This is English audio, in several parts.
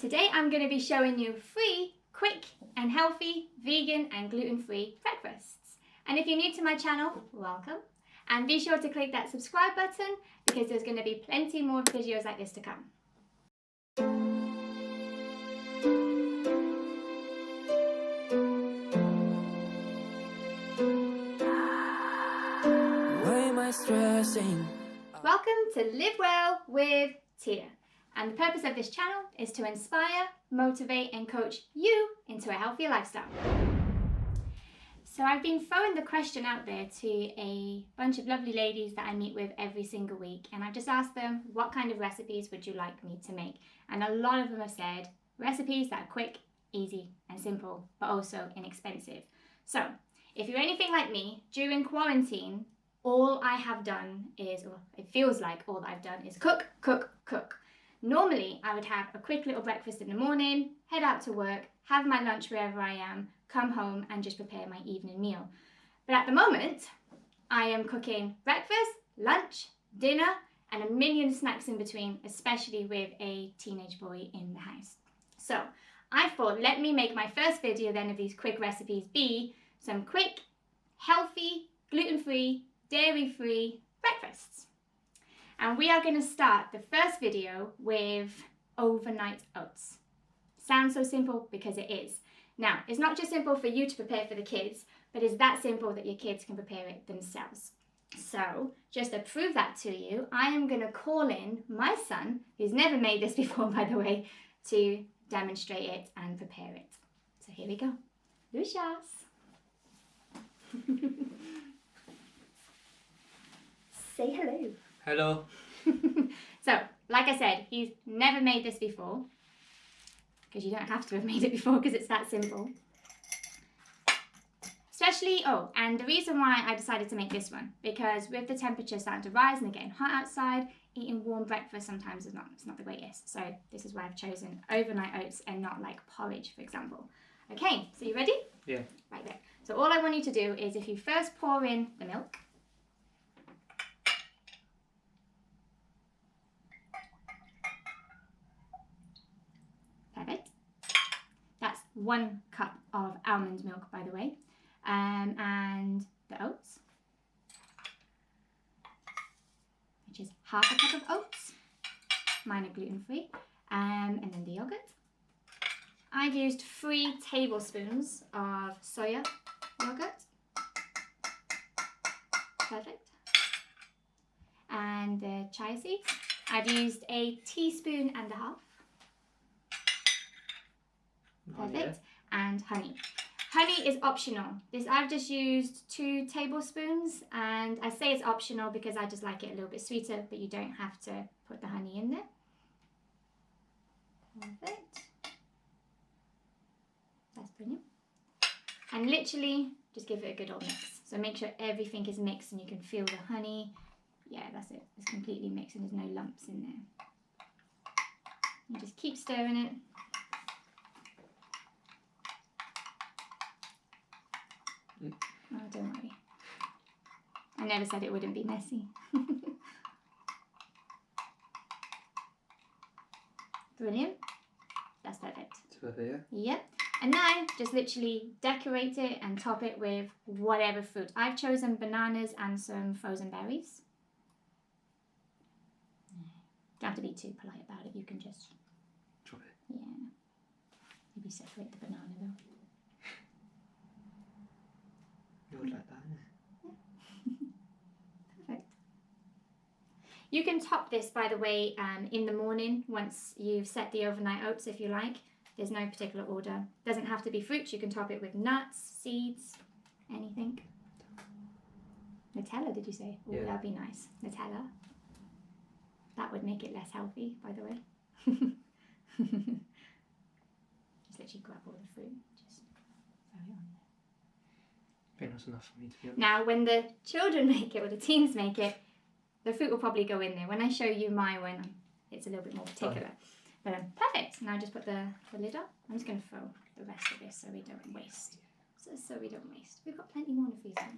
Today I'm going to be showing you free, quick and healthy vegan and gluten-free breakfasts. And if you're new to my channel, welcome. And be sure to click that subscribe button because there's going to be plenty more videos like this to come. Why am I stressing? Welcome to Live Well with Chia. And the purpose of this channel is to inspire, motivate and coach you into a healthier lifestyle. So I've been throwing the question out there to a bunch of lovely ladies that I meet with every single week, and I've just asked them, what kind of recipes would you like me to make? And a lot of them have said recipes that are quick, easy and simple, but also inexpensive. So if you're anything like me, during quarantine, all I have done is, or it feels like all I've done is cook, cook, cook. Normally, I would have a quick little breakfast in the morning, head out to work, have my lunch wherever I am, come home and just prepare my evening meal. But at the moment, I am cooking breakfast, lunch, dinner, and a million snacks in between, especially with a teenage boy in the house. So I thought, let me make my first video then of these quick recipes be some quick, healthy, gluten-free, dairy-free breakfasts. And we are going to start the first video with overnight oats. Sounds so simple because it is. Now, it's not just simple for you to prepare for the kids, but it's that simple that your kids can prepare it themselves. So, just to prove that to you, I am going to call in my son, who's never made this before, by the way, to demonstrate it and prepare it. So here we go. Lucius. Say hello. Hello. So, like I said, he's never made this before, because you don't have to have made it before because it's that simple. Especially, and the reason why I decided to make this one, because with the temperature starting to rise and it getting hot outside, eating warm breakfast sometimes it's not the greatest. So this is why I've chosen overnight oats and not like porridge, for example. Okay, so you ready? Yeah. Right there. So all I want you to do is, if you first pour in the milk, perfect. That's 1 cup of almond milk, by the way, and the oats, which is half a cup of oats. Mine are gluten-free, and then the yogurt. I've used 3 tablespoons of soya yogurt. Perfect. And the chia seeds. I've used a teaspoon and a half. Perfect. And honey. Honey is optional. I've just used 2 tablespoons, and I say it's optional because I just like it a little bit sweeter, but you don't have to put the honey in there. Perfect. That's brilliant. And literally just give it a good old mix. So make sure everything is mixed and you can feel the honey. Yeah, that's it. It's completely mixed and there's no lumps in there. You just keep stirring it. Oh, don't worry. I never said it wouldn't be messy. Brilliant. That's perfect. It's perfect, yeah? Yep. And now just literally decorate it and top it with whatever fruit. I've chosen bananas and some frozen berries. Don't have to be too polite about it. You can just Drop it. Yeah. Maybe separate the banana though. You would like that, yeah? Perfect. You can top this, by the way, in the morning once you've set the overnight oats, if you like. There's no particular order. Doesn't have to be fruits. You can top it with nuts, seeds, anything. Nutella, did you say? Oh, yeah. That'd be nice. Nutella. That would make it less healthy, by the way. Just literally grab all the fruit. Just throw it on there. That's enough for me to be honest. Now, when the children make it, or the teens make it, the fruit will probably go in there. When I show you my one, it's a little bit more particular. Oh. But perfect. Now just put the lid up. I'm just going to throw the rest of this so we don't waste. So we don't waste. We've got plenty more in the freezer.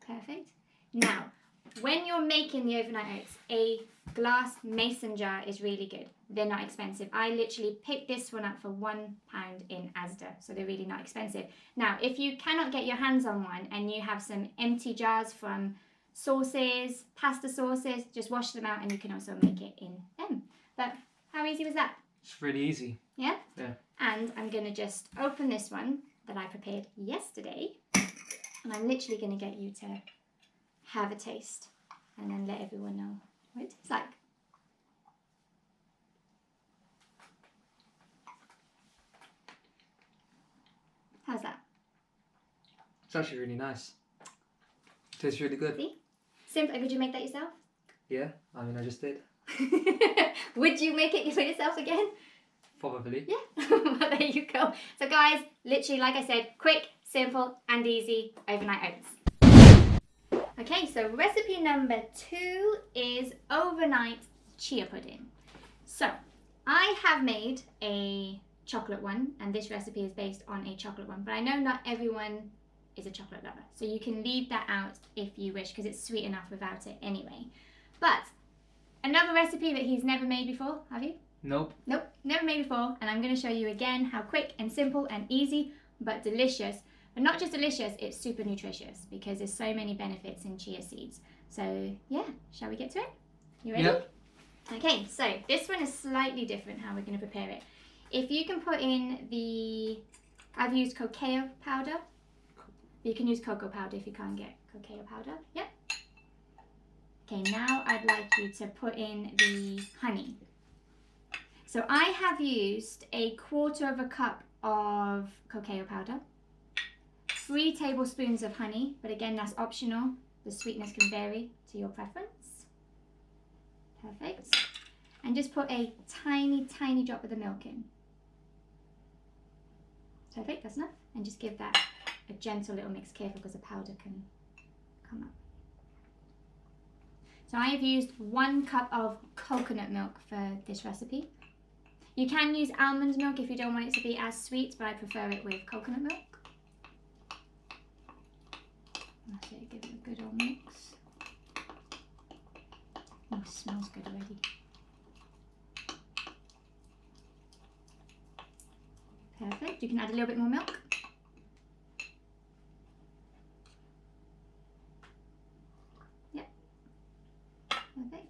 Perfect. Now, when you're making the overnight oats, a glass mason jar is really good. They're not expensive. I literally picked this one up for £1 in Asda, so they're really not expensive. Now, if you cannot get your hands on one and you have some empty jars from sauces, pasta sauces, just wash them out and you can also make it in them. But how easy was that? It's really easy. Yeah? Yeah. And I'm going to just open this one that I prepared yesterday. And I'm literally going to get you to have a taste and then let everyone know what it tastes like. How's that? It's actually really nice. Tastes really good. See? Simple. Would you make that yourself? Yeah, I mean, I just did. Would you make it for yourself again? Probably. Yeah. Well, there you go. So guys, literally, like I said, quick, simple and easy overnight oats. Okay, so recipe number 2 is overnight chia pudding. So I have made a chocolate one, and this recipe is based on a chocolate one, but I know not everyone is a chocolate lover, so you can leave that out if you wish, because it's sweet enough without it anyway. But another recipe that he's never made before, have you? Nope. Nope, never made before, and I'm going to show you again how quick and simple and easy but delicious. But not just delicious, it's super nutritious because there's so many benefits in chia seeds. So yeah, shall we get to it? You ready? Yep. Okay, so this one is slightly different how we're going to prepare it. If you can put in I've used cacao powder. You can use cocoa powder if you can't get cacao powder. Yep. Okay, now I'd like you to put in the honey. So I have used 1/4 cup of cacao powder, 3 tablespoons of honey, but again, that's optional. The sweetness can vary to your preference. Perfect. And just put a tiny, tiny drop of the milk in. Perfect, that's enough. And just give that a gentle little mix. Careful because the powder can come up. So I have used 1 cup of coconut milk for this recipe. You can use almond milk if you don't want it to be as sweet, but I prefer it with coconut milk. That's it, give it a good old mix. Oh, it smells good already. Perfect, you can add a little bit more milk. Yep, perfect,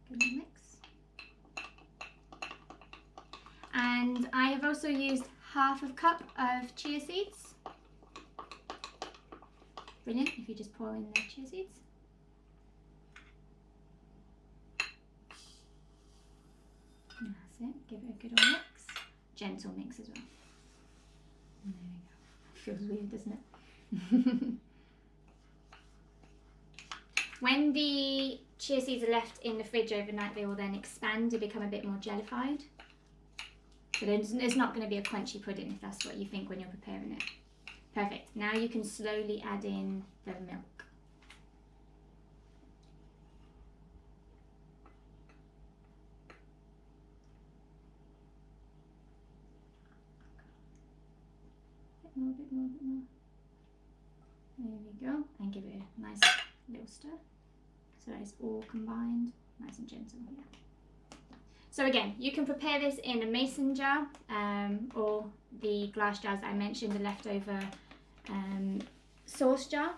good little mix. And I have also used 1/2 cup of chia seeds. Brilliant, if you just pour in the chia seeds. And that's it, give it a good old mix. Gentle mix as well. And there we go. Feels weird, doesn't it? When the chia seeds are left in the fridge overnight, they will then expand to become a bit more jellified. So it's not going to be a crunchy pudding if that's what you think when you're preparing it. Perfect. Now you can slowly add in the milk. Bit more. There we go. And give it a nice little stir. So that it's all combined, nice and gentle. Yeah. So again, you can prepare this in a mason jar or the glass jars that I mentioned, the leftover sauce jar.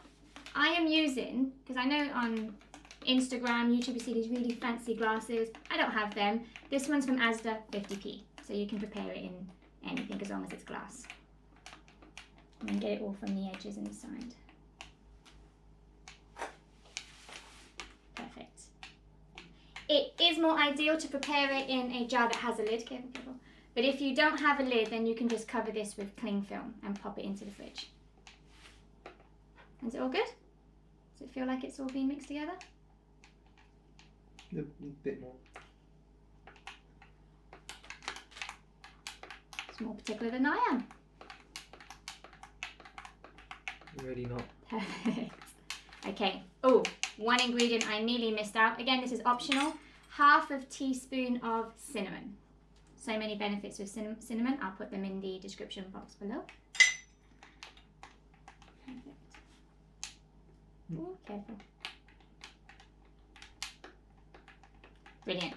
I am using, because I know on Instagram, YouTube, you see these really fancy glasses. I don't have them. This one's from Asda, 50p. So you can prepare it in anything as long as it's glass. And then get it all from the edges and the side. Perfect. It is more ideal to prepare it in a jar that has a lid, careful. But if you don't have a lid, then you can just cover this with cling film and pop it into the fridge. Is it all good? Does it feel like it's all being mixed together? A bit more. It's more particular than I am. Really not. Perfect. Okay. Oh, one ingredient I nearly missed out. Again, this is optional. 1/2 teaspoon of cinnamon. So many benefits with cinnamon. I'll put them in the description box below. Perfect. Oh, careful. Brilliant.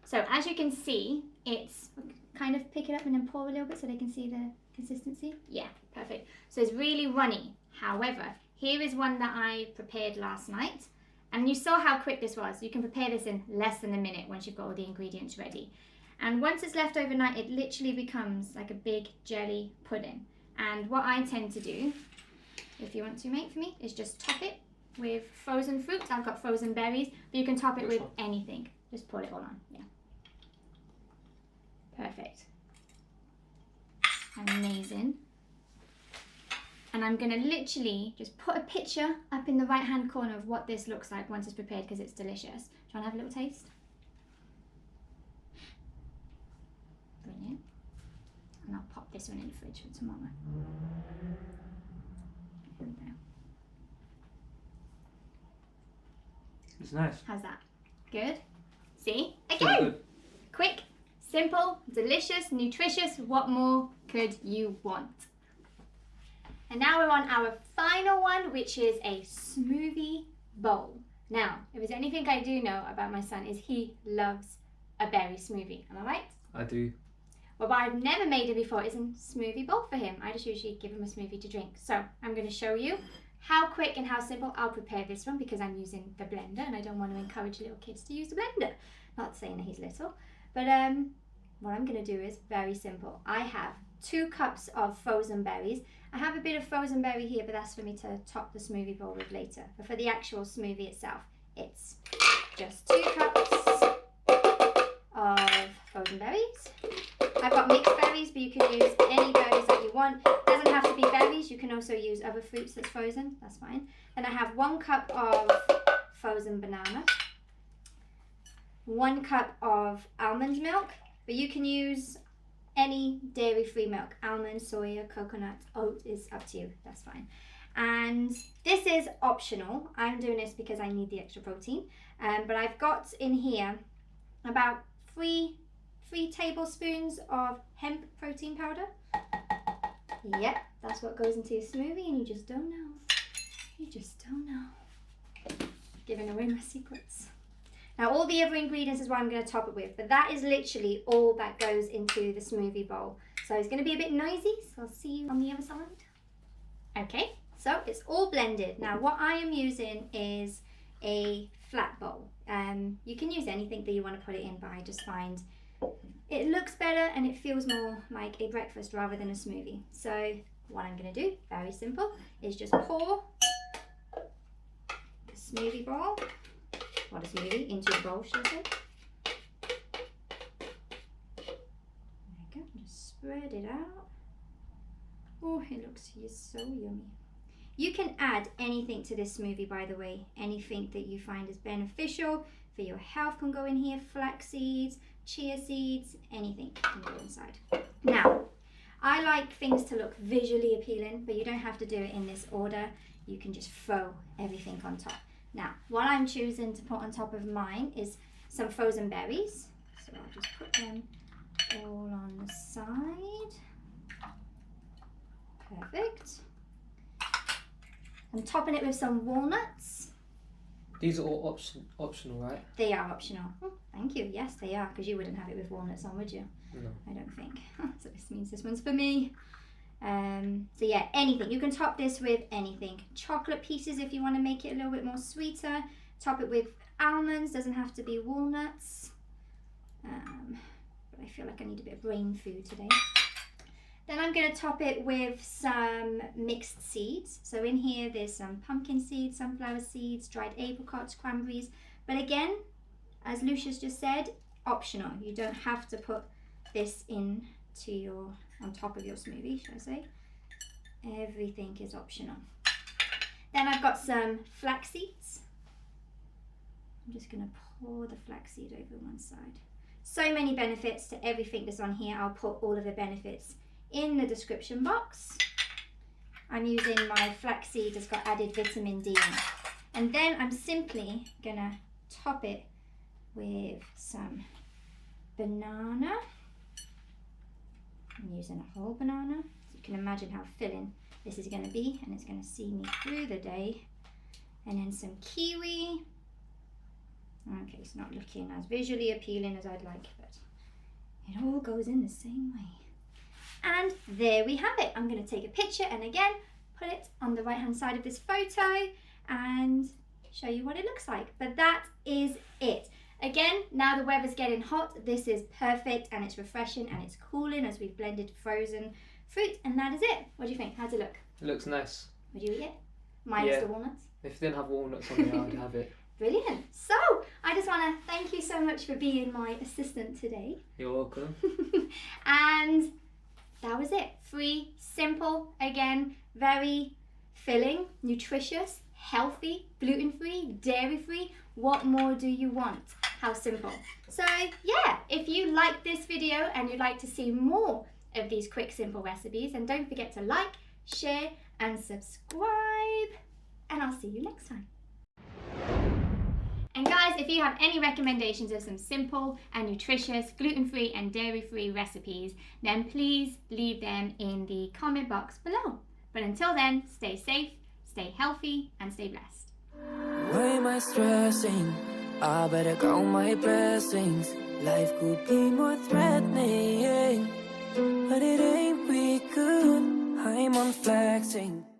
So as you can see, it's kind of pick it up and then pour a little bit so they can see the consistency. Yeah, perfect. So it's really runny. However, here is one that I prepared last night. And you saw how quick this was. You can prepare this in less than a minute once you've got all the ingredients ready. And once it's left overnight, it literally becomes like a big jelly pudding. And what I tend to do, if you want to make for me, is just top it with frozen fruits. I've got frozen berries, but you can top it with anything. Just pour it all on, yeah. Perfect. Amazing. And I'm going to literally just put a picture up in the right hand corner of what this looks like once it's prepared because it's delicious. Do you want to have a little taste? Brilliant. And I'll pop this one in the fridge for tomorrow. There we go. It's nice. How's that? Good? See? It's Again! really good. Quick, simple, delicious, nutritious. What more could you want? And now we're on our final one, which is a smoothie bowl. Now, if there's anything I do know about my son is he loves a berry smoothie. Am I right? I do. Well, what I've never made it before is a smoothie bowl for him. I just usually give him a smoothie to drink. So I'm going to show you how quick and how simple I'll prepare this one because I'm using the blender and I don't want to encourage little kids to use the blender. Not saying that he's little, but what I'm going to do is very simple. I have 2 cups of frozen berries. I have a bit of frozen berry here, but that's for me to top the smoothie bowl with later. But for the actual smoothie itself, it's just 2 cups of frozen berries. I've got mixed berries, but you can use any berries that you want. It doesn't have to be berries. You can also use other fruits that's frozen. That's fine. Then I have 1 cup of frozen banana, 1 cup of almond milk, but you can use any dairy-free milk. Almond, soya, coconut, oat is up to you. That's fine. And this is optional. I'm doing this because I need the extra protein. But I've got in here about 3 tablespoons of hemp protein powder. Yep, that's what goes into your smoothie and you just don't know. You just don't know. Giving away my secrets. Now all the other ingredients is what I'm going to top it with, but that is literally all that goes into the smoothie bowl. So it's going to be a bit noisy, so I'll see you on the other side. Okay, so it's all blended. Now what I am using is a flat bowl. You can use anything that you want to put it in, but I just find it looks better and it feels more like a breakfast rather than a smoothie. So what I'm going to do, very simple, is just pour the smoothie bowl. What is smoothie? Into the bowl, should I say? There you go. Just spread it out. Oh, it looks so yummy. You can add anything to this smoothie, by the way. Anything that you find is beneficial for your health can go in here. Flax seeds, chia seeds, anything can go inside. Now, I like things to look visually appealing, but you don't have to do it in this order. You can just throw everything on top. Now, what I'm choosing to put on top of mine is some frozen berries. So I'll just put them all on the side. Perfect. I'm topping it with some walnuts. These are all optional, right? They are optional. Oh, thank you. Yes, they are, because you wouldn't have it with walnuts on, would you? No. I don't think. So this means this one's for me. So yeah, anything. You can top this with anything. Chocolate pieces if you want to make it a little bit more sweeter. Top it with almonds. Doesn't have to be walnuts. But I feel like I need a bit of brain food today. Then I'm going to top it with some mixed seeds. So in here there's some pumpkin seeds, sunflower seeds, dried apricots, cranberries. But again, as Lucia's just said, optional. You don't have to put this into your on top of your smoothie, should I say. Everything is optional. Then I've got some flax seeds. I'm just going to pour the flax seed over one side. So many benefits to everything that's on here. I'll put all of the benefits in the description box. I'm using my flaxseed that's got added vitamin D in it. And then I'm simply gonna top it with some banana. I'm using a whole banana, so you can imagine how filling this is gonna be, and it's gonna see me through the day. And then some kiwi. Okay, it's not looking as visually appealing as I'd like, but it all goes in the same way. And there we have it. I'm going to take a picture and again put it on the right hand side of this photo and show you what it looks like. But that is it. Again, now the weather's getting hot, this is perfect and it's refreshing and it's cooling as we've blended frozen fruit, and that is it. What do you think? How's it look? It looks nice. Would you eat it? Minus the walnuts? If it didn't have walnuts on there, I'd have it. Brilliant. So, I just want to thank you so much for being my assistant today. You're welcome. And that was it. Free, simple, again, very filling, nutritious, healthy, gluten-free, dairy-free. What more do you want? How simple. So yeah, if you like this video and you'd like to see more of these quick, simple recipes, then don't forget to like, share and subscribe. And I'll see you next time. And guys, if you have any recommendations of some simple and nutritious, gluten-free and dairy-free recipes, then please leave them in the comment box below. But until then, stay safe, stay healthy and stay blessed. Why am I stressing? I better count my blessings. Life could be more threatening.